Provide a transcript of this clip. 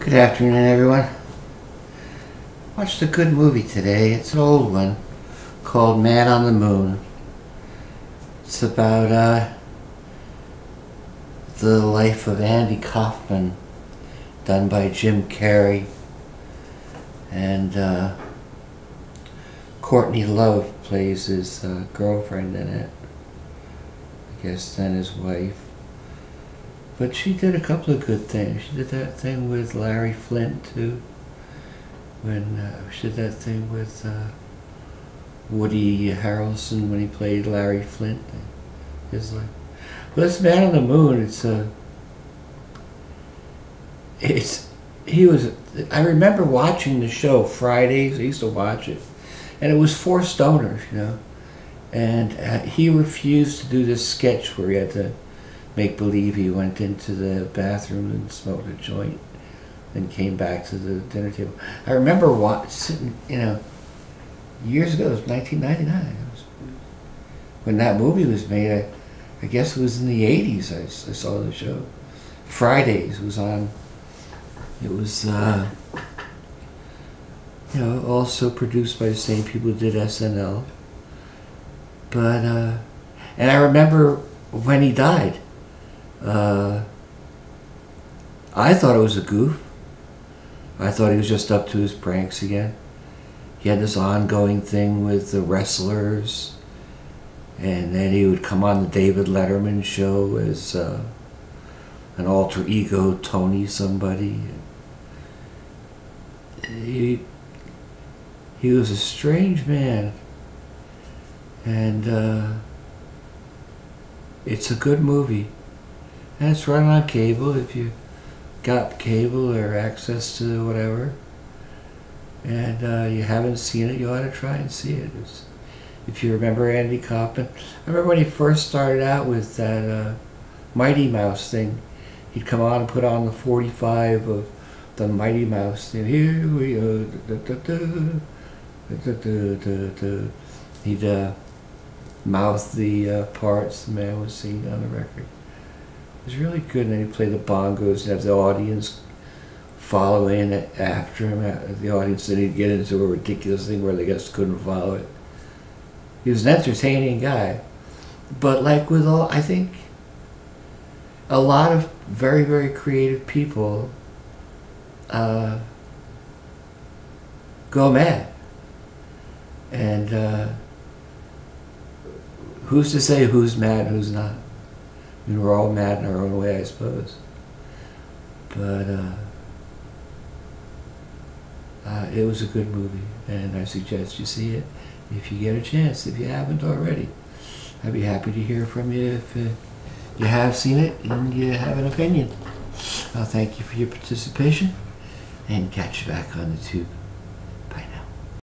Good afternoon, everyone. Watched a good movie today. It's an old one called Man on the Moon. It's about the life of Andy Kaufman, done by Jim Cary, and Courtney Love plays his girlfriend in it. I guess then his wife. But she did a couple of good things. She did that thing with Larry Flint too. When she did that thing with Woody Harrelson when he played Larry Flint. His life. But this Man on the Moon, I remember watching the show Fridays. I used to watch it, and it was for stoners, you know. And he refused to do this sketch where he had to make believe he went into the bathroom and smoked a joint and came back to the dinner table. I remember sitting, you know, years ago, it was 1999. When that movie was made, I guess it was in the 80s I saw the show. Fridays was on. It was, you know, also produced by the same people who did SNL. But, and I remember when he died, I thought it was a goof. I thought he was just up to his pranks again. He had this ongoing thing with the wrestlers, and then he would come on the David Letterman show as an alter ego, Tony somebody. He was a strange man, and it's a good movie. And it's running on cable if you got cable or access to whatever. And you haven't seen it, you ought to try and see it. If you remember Andy Kaufman. I remember when he first started out with that Mighty Mouse thing. He'd come on and put on the 45 of the Mighty Mouse thing. Here we go. He'd mouth the parts the man was singing on the record. It was really good, and then he'd play the bongos and have the audience following it after him. The audience, then he'd get into a ridiculous thing where they just couldn't follow it. He was an entertaining guy, but like with all, I think a lot of very, very creative people go mad. And who's to say who's mad and who's not? I mean, we're all mad in our own way, I suppose. But it was a good movie, and I suggest you see it if you get a chance, if you haven't already. I'd be happy to hear from you if you have seen it and you have an opinion. I'll thank you for your participation and catch you back on the tube.